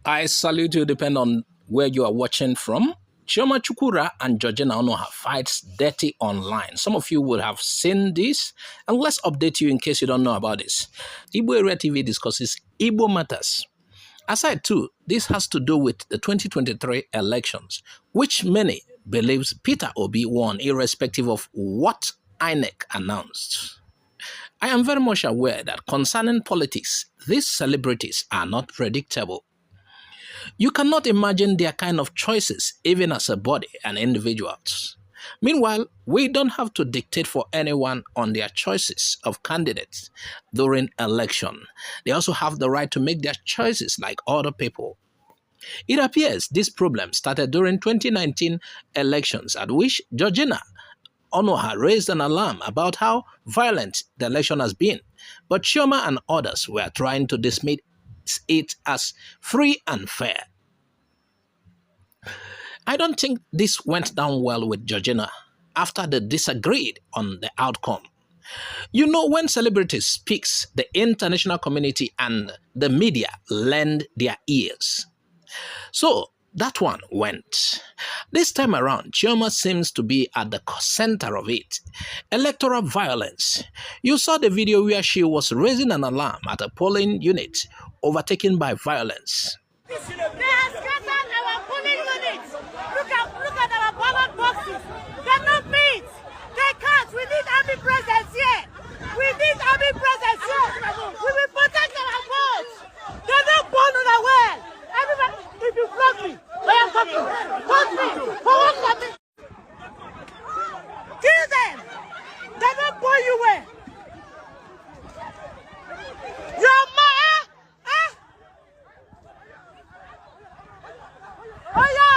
I salute you, depending on where you are watching from. Chioma Chukwurah and Georgina Onuoha fights dirty online. Some of you would have seen this, and let's update you in case you don't know about this. Igbo Area TV discusses Igbo matters. Aside too, this has to do with the 2023 elections, which many believes Peter Obi won irrespective of what INEC announced. I am very much aware that concerning politics, these celebrities are not predictable. You cannot imagine their kind of choices, even as a body and individuals. Meanwhile, we don't have to dictate for anyone on their choices of candidates during election. They also have the right to make their choices like other people. It appears this problem started during 2019 elections, at which Georgina Onuoha raised an alarm about how violent the election has been, but Chioma and others were trying to dismiss it as free and fair. I don't think this went down well with Georgina after they disagreed on the outcome. You know, when celebrities speak, the international community and the media lend their ears. So that one went. This time around, Chioma seems to be at the center of it. Electoral violence. You saw the video where she was raising an alarm at a polling unit overtaken by violence. They have scattered our polling units. Look at our ballot boxes. They're not meat. They can't. We need army presence here. We need army presence here. We will protect our votes. They're not born unaware. Everybody, if you block me, I am coming. Block me. For what coming? Kill them. They're not born you where. Your mother. Oh, yo.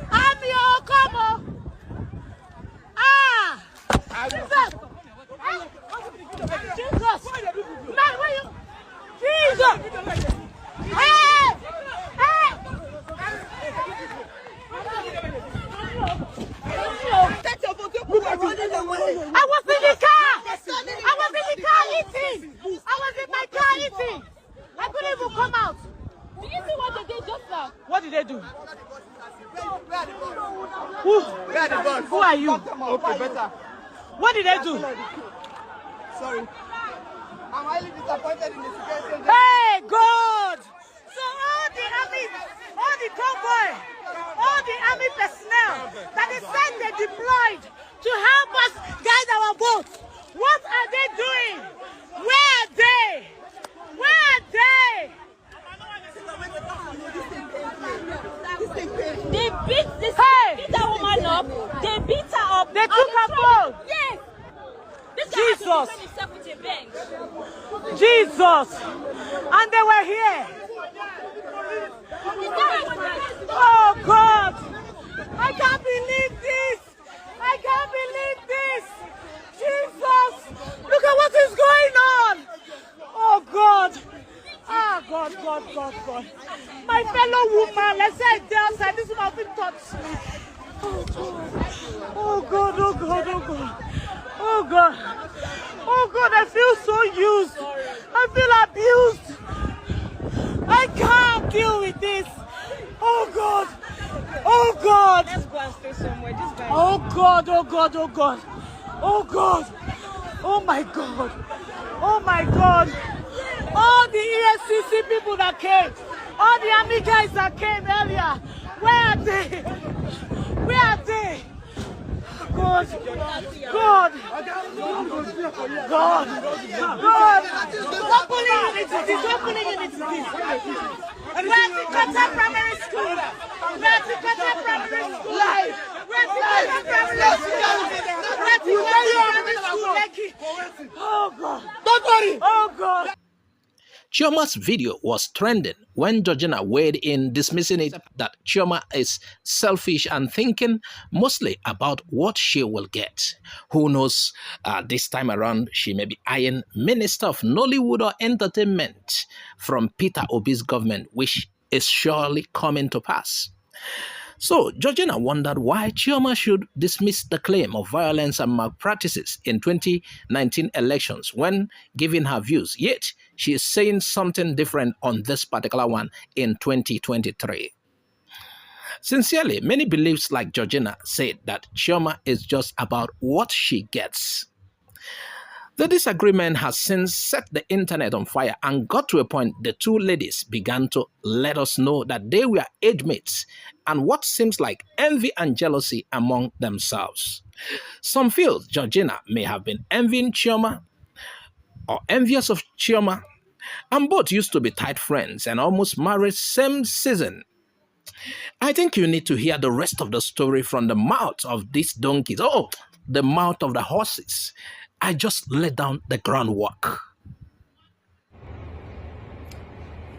I'm your come. Jesus. Jesus. Man, where you? Jesus. Hey! Hey! I was in the car. I was in the car eating. I was in my car eating. I couldn't even come out. Did you see what they did just now? What did they do? Who are you? Okay, better. What did they do? Sorry. I'm highly disappointed in the situation. Hey, God! So all the army, all the convoy, all the army personnel that they said they deployed to help us guide our votes, what are they doing? Where are they? Where are they? They beat this beat that woman up. They beat her up. They took her phone. Yes. Jesus. Jesus. And they were here. Oh God. I can't believe this. I can't believe this. Jesus. Look at what is going on. Oh God. Ah, God, God, God, God. My fellow woman, let's say there said this woman has been touched me. Oh God, oh God, oh God. Oh God. Oh God, I feel so used. I feel abused. I can't deal with this. Oh God. Oh God. Let's go and stay somewhere. Oh God, oh God, oh God. Oh God. Oh my God. Oh my God. All the ESCC people that came, all the army guys that came earlier, where are they? Where are they? God, God, God, God, what polling unit is this? What polling unit is this? We are to Qatar Primary School. We are to Qatar Primary School. Live. We are to Qatar Primary School. We are to Qatar Primary School. Oh God. Don't worry. Oh God. Chioma's video was trending when Georgina weighed in, dismissing it that Chioma is selfish and thinking mostly about what she will get. Who knows, this time around she may be eyeing Minister of Nollywood or Entertainment from Peter Obi's government, which is surely coming to pass. So, Georgina wondered why Chioma should dismiss the claim of violence and malpractices in 2019 elections when giving her views. Yet, she is saying something different on this particular one in 2023. Sincerely, many beliefs like Georgina said that Chioma is just about what she gets. The disagreement has since set the internet on fire and got to a point the two ladies began to let us know that they were age mates and what seems like envy and jealousy among themselves. Some feel Georgina may have been envying Chioma or envious of Chioma, and both used to be tight friends and almost married same season. I think you need to hear the rest of the story from the mouth of these donkeys. Oh, the mouth of the horses. I just laid down the groundwork.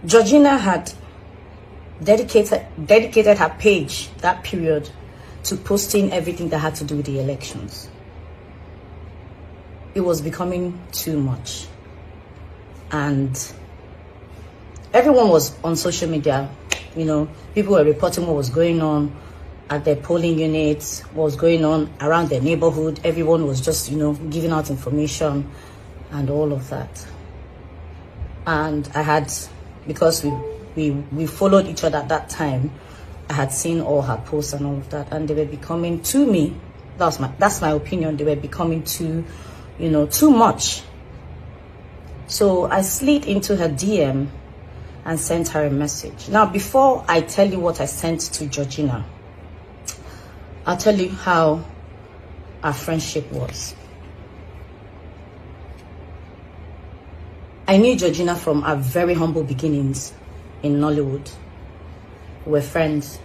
Georgina had dedicated her page that period to posting everything that had to do with the elections. It was becoming too much. And everyone was on social media, people were reporting what was going on at their polling units, what was going on around their neighborhood. Everyone was just, giving out information and all of that. And I had, because we followed each other at that time, I had seen all her posts and all of that, and they were becoming, to me, that's my opinion, they were becoming too much. So I slid into her DM and sent her a message. Now, before I tell you what I sent to Georgina, I'll tell you how our friendship was. I knew Georgina from our very humble beginnings in Nollywood. We were friends.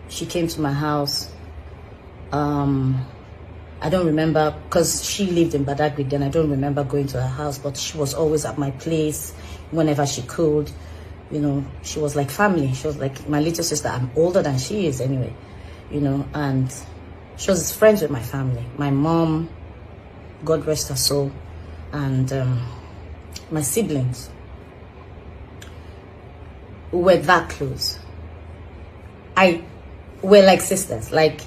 She came to my house. I don't remember, because she lived in Badagry then, I don't remember going to her house, but she was always at my place whenever she could. She was like family. She was like my little sister. I'm older than she is anyway. And she was friends with my family. My mom, God rest her soul, and my siblings. We were that close. We're like sisters. Like,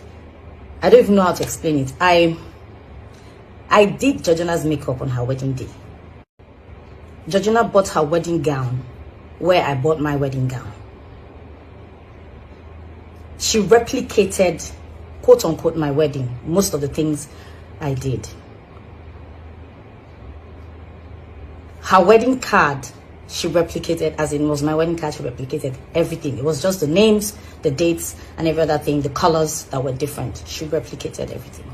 I don't even know how to explain it. I did Georgina's makeup on her wedding day. Georgina bought her wedding gown where I bought my wedding gown. She replicated, quote unquote, my wedding, most of the things I did. Her wedding card, she replicated, as in was my wedding card, she replicated everything. It was just the names, the dates, and every other thing, the colors that were different. She replicated everything.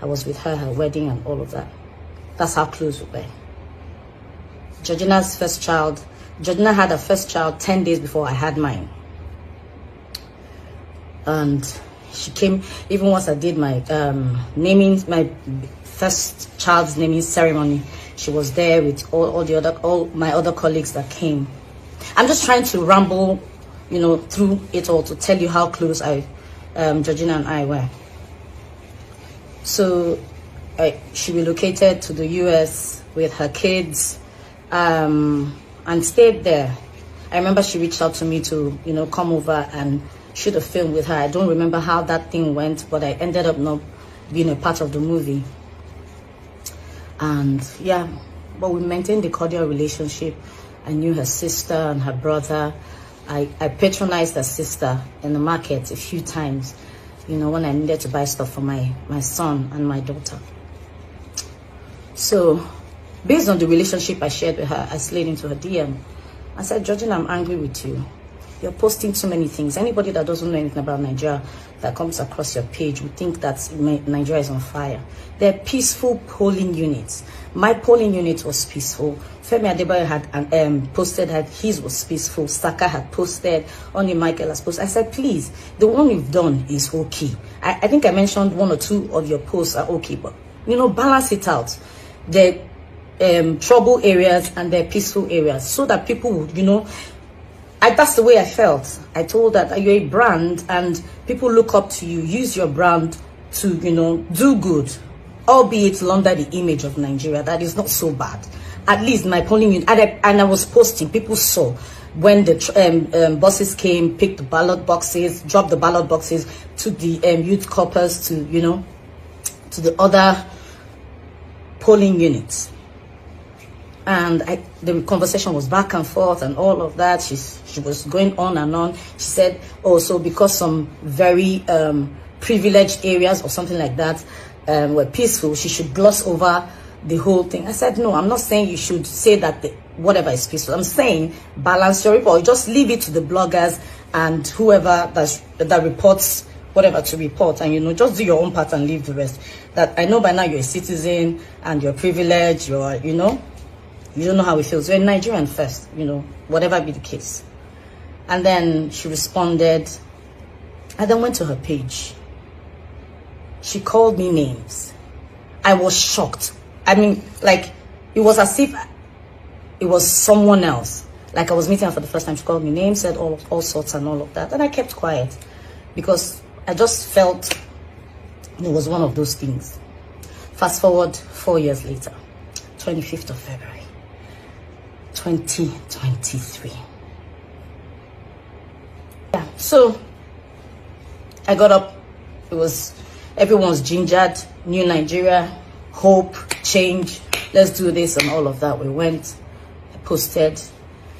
I was with her wedding and all of that. That's how close we were. Georgina's first child, Georgina had her first child 10 days before I had mine. And she came, even once I did my my first child's naming ceremony, she was there with all my other colleagues that came. I'm just trying to ramble, through it all to tell you how close Georgina and I were. So she relocated to the US with her kids, and stayed there. I remember she reached out to me to, come over and shoot a film with her. I don't remember how that thing went, but I ended up not being a part of the movie. And yeah, but we maintained a cordial relationship. I knew her sister and her brother. I patronized her sister in the market a few times, when I needed to buy stuff for my son and my daughter. So based on the relationship I shared with her, I slid into her DM. I said, Georgina, I'm angry with you. You're posting too many things. Anybody that doesn't know anything about Nigeria that comes across your page would think that Nigeria is on fire. They're peaceful polling units. My polling unit was peaceful. Femi Adebayo had posted that his was peaceful. Saka had posted. Only Michael has posted. I said, please, the one you've done is okay. I think I mentioned one or two of your posts are okay, but, balance it out. The trouble areas and the peaceful areas, so that people would, that's the way I felt. I told that you're a brand and people look up to you. Use your brand to, do good, albeit under the image of Nigeria. That is not so bad. At least my polling unit, and I was posting, people saw. when the buses came, picked the ballot boxes, dropped the ballot boxes, took the youth corpus to, you know, to the other polling units. And the conversation was back and forth and all of that. She was going on and on. She said, oh, so because some very privileged areas or something like that were peaceful, she should gloss over the whole thing. I said, no, I'm not saying you should say that whatever is peaceful. I'm saying balance your report. Just leave it to the bloggers and whoever that reports whatever to report, and, you know, just do your own part and leave the rest. That I know by now you're a citizen and you're privileged, you're, you know, you don't know how it feels. You're a Nigerian first, you know, whatever be the case. And then she responded. I then went to her page. She called me names. I was shocked. I mean, like, it was as if it was someone else. Like, I was meeting her for the first time. She called me names, said all sorts and all of that. And I kept quiet because I just felt it was one of those things. Fast forward 4 years later, 25th of February, 2023. Yeah, so I got up. It was, everyone's gingered, new Nigeria, hope, change, let's do this and all of that. We went, I posted.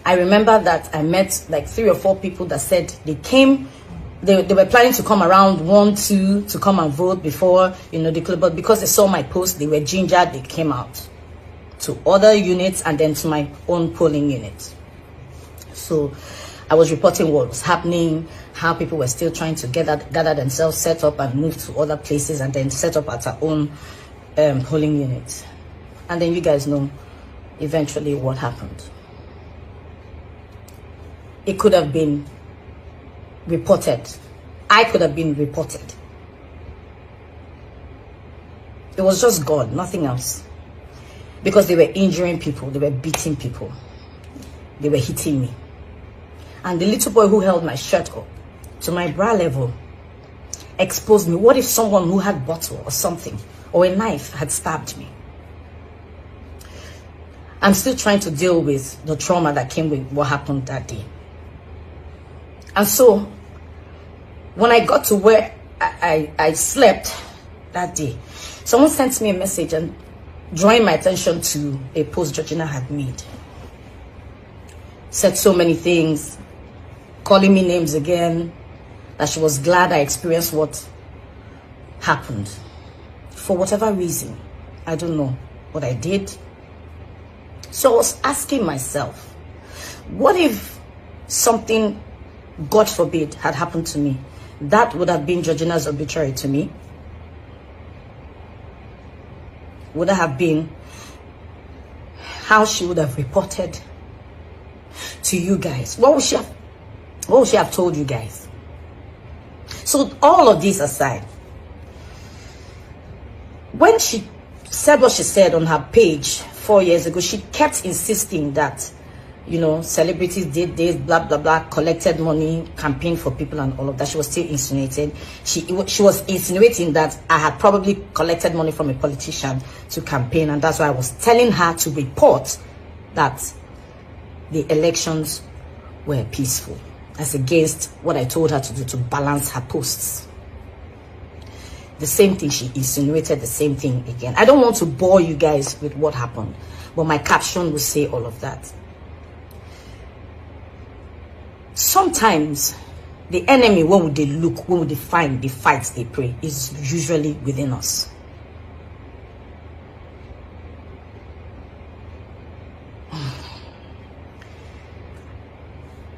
I remember that I met like 3 or 4 people that said they came, they were planning to come around 1, 2 to come and vote before, you know, but because they saw my post, they were gingered, they came out to other units and then to my own polling unit. So I was reporting what was happening, how people were still trying to gather themselves, set up and move to other places and then set up at our own polling unit. And then you guys know eventually what happened. It could have been reported. I could have been reported. It was just God, nothing else. Because they were injuring people, they were beating people, they were hitting me. And the little boy who held my shirt up to my bra level exposed me. What if someone who had a bottle or something or a knife had stabbed me? I'm still trying to deal with the trauma that came with what happened that day. And so when I got to where I slept that day, someone sent me a message and drawing my attention to a post Georgina had made. Said so many things, calling me names again, that she was glad I experienced what happened. For whatever reason, I don't know what I did. So I was asking myself, what if something, God forbid, had happened to me? That would have been Georgina's obituary to me. Would have been how she would have reported to you guys. What would she have told you guys? So all of this aside, when she said what she said on her page 4 years ago, she kept insisting that, you know, celebrities did this, blah, blah, blah, collected money, campaigned for people and all of that. She was still insinuating. She was insinuating that I had probably collected money from a politician to campaign, and that's why I was telling her to report that the elections were peaceful, as against what I told her to do to balance her posts. The same thing, she insinuated the same thing again. I don't want to bore you guys with what happened, but my caption will say all of that. Sometimes the enemy, when would they look, when would they find the fights they pray, is usually within us.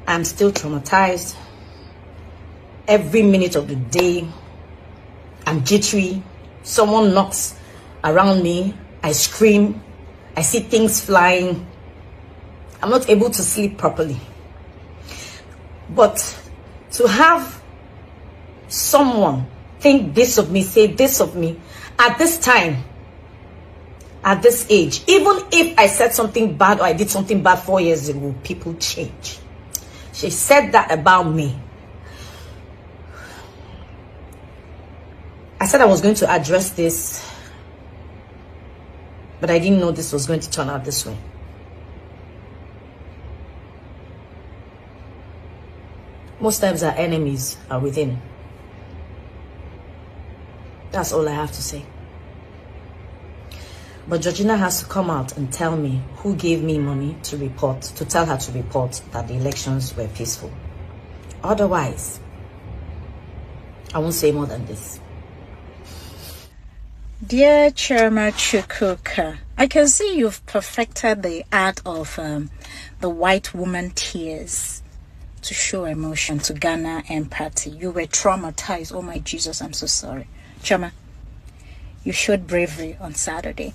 I'm still traumatized. Every minute of the day, I'm jittery. Someone knocks around me, I scream, I see things flying. I'm not able to sleep properly. But to have someone think this of me, say this of me, at this time, at this age, even if I said something bad or I did something bad 4 years ago, people change. She said that about me. I said I was going to address this, but I didn't know this was going to turn out this way. Most times our enemies are within. That's all I have to say. But Georgina has to come out and tell me who gave me money to report, to tell her to report that the elections were peaceful. Otherwise, I won't say more than this. Dear Chairman Chukwurah, I can see you've perfected the art of the white woman tears to show emotion, to garner empathy. You were traumatized. Oh my Jesus, I'm so sorry. Chioma, you showed bravery on Saturday.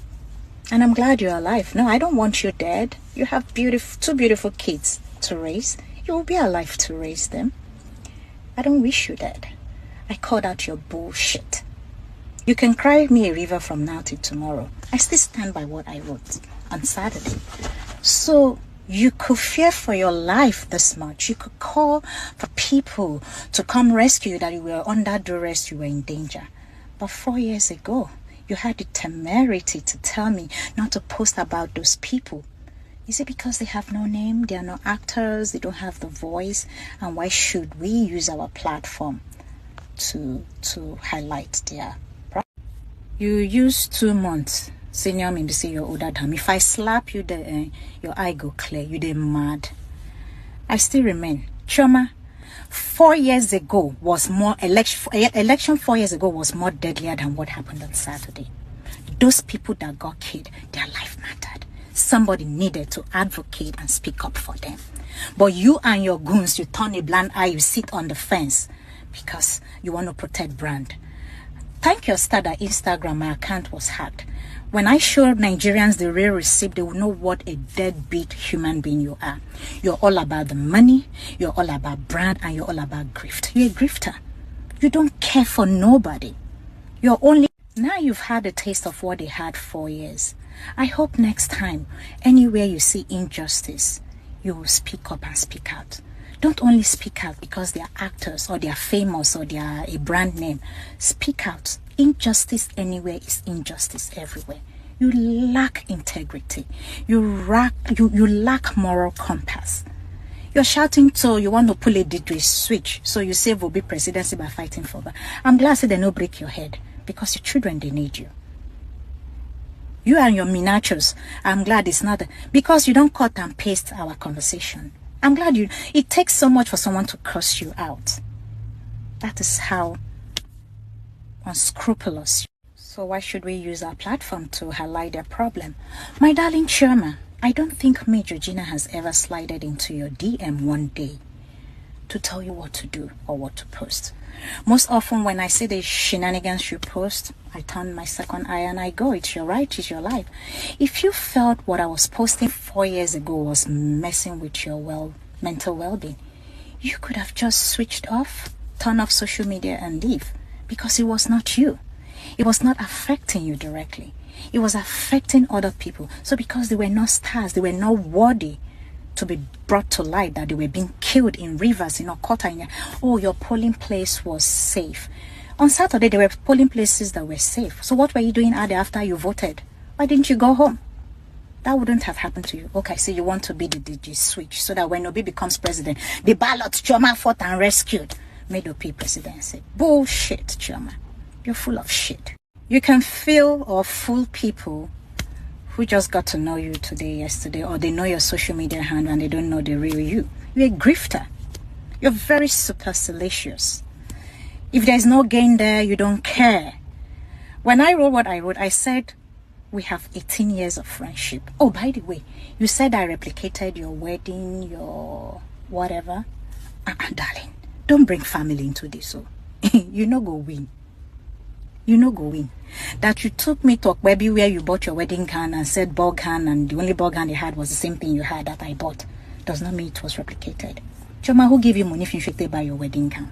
And I'm glad you're alive. No, I don't want you dead. You have two beautiful kids to raise. You will be alive to raise them. I don't wish you dead. I called out your bullshit. You can cry me a river from now till tomorrow. I still stand by what I wrote on Saturday. So you could fear for your life this much. You could call for people to come rescue you, that you were under duress, you were in danger. But 4 years ago, you had the temerity to tell me not to post about those people. Is it because they have no name? They are no actors. They don't have the voice. And why should we use our platform to highlight their problem? You use 2 months. Senior me say you're older than me. If I slap you, your eye go clear. You dey mad. I still remain. Chioma, 4 years ago was more election 4 years ago was more deadlier than what happened on Saturday. Those people that got killed, their life mattered. Somebody needed to advocate and speak up for them. But you and your goons, you turn a blind eye, you sit on the fence because you want to protect brand. Thank your star that Instagram, my account was hacked. When I show Nigerians the real receipt, they will know what a deadbeat human being you are. You're all about the money, you're all about brand, and you're all about grift. You're a grifter. You don't care for nobody. You're only... Now you've had a taste of what they had 4 years. I hope next time, anywhere you see injustice, you will speak up and speak out. Don't only speak out because they are actors or they are famous or they are a brand name. Speak out. Injustice anywhere is injustice everywhere. You lack integrity. You lack moral compass. You're shouting so you want to pull it to a switch. So you say will be presidency by fighting for that. I'm glad they don't break your head because your children, they need you. You and your miniatures, I'm glad it's not because you don't cut and paste our conversation. I'm glad it takes so much for someone to curse you out. That is how unscrupulous. So why should we use our platform to highlight their problem? My darling Chioma, I don't think me, Georgina, has ever slided into your DM one day to tell you what to do or what to post. Most often when I see the shenanigans you post, I turn my second eye and I go, it's your right, it's your life. If you felt what I was posting 4 years ago was messing with your mental well-being, you could have just switched off, turn off social media and leave. Because it was not you. It was not affecting you directly. It was affecting other people. So because they were not stars, they were not worthy to be brought to light, that they were being killed in rivers, in Okota. Oh, your polling place was safe. On Saturday, there were polling places that were safe. So what were you doing out there after you voted? Why didn't you go home? That wouldn't have happened to you. Okay, so you want to be the DG switch so that when Obi becomes president, the ballot Chioma fought and rescued made Obi presidency. Bullshit, Chioma. You're full of shit. You can feel or fool people who just got to know you today, yesterday, or they know your social media handle and they don't know the real you. You're a grifter. You're very supercilious. If there's no gain there, you don't care. When I wrote what I wrote, I said, we have 18 years of friendship. Oh, by the way, you said I replicated your wedding, your whatever. Darling, don't bring family into this. So you no go win. You no go win. That you took me to Okwebi where you bought your wedding gown and said ball gown, and the only ball gown you had was the same thing you had that I bought, does not mean it was replicated. Chioma, who gave you money if you should buy your wedding gown?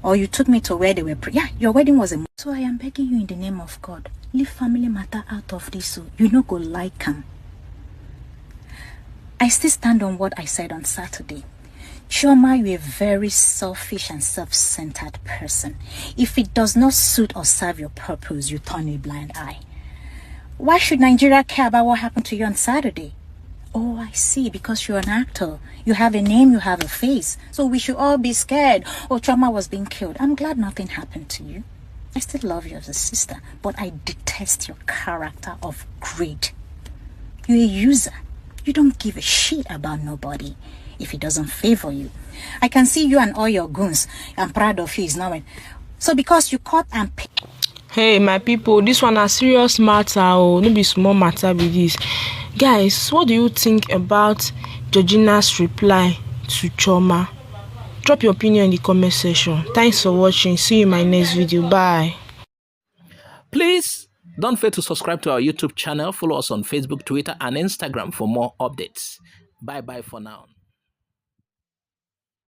Or you took me to where they were your wedding was a... So I am begging you in the name of God, leave family matter out of this, so you no go like them. I still stand on what I said on Saturday. Chioma, you're a very selfish and self-centered person. If it does not suit or serve your purpose, you turn a blind eye. Why should Nigeria care about what happened to you on Saturday? Oh, I see. Because you're an actor. You have a name, you have a face. So we should all be scared. Oh, Chioma was being killed. I'm glad nothing happened to you. I still love you as a sister, but I detest your character of greed. You're a user. You don't give a shit about nobody if it doesn't favor you. I can see you and all your goons. I'm proud of you. It's not. So because you caught and paid. Hey, my people, this one a serious matter. Oh, no be small matter with this. Guys, what do you think about Georgina's reply to Chioma? Drop your opinion in the comment section. Thanks for watching. See you in my next video. Bye. Please don't forget to subscribe to our YouTube channel. Follow us on Facebook, Twitter, and Instagram for more updates. Bye-bye for now.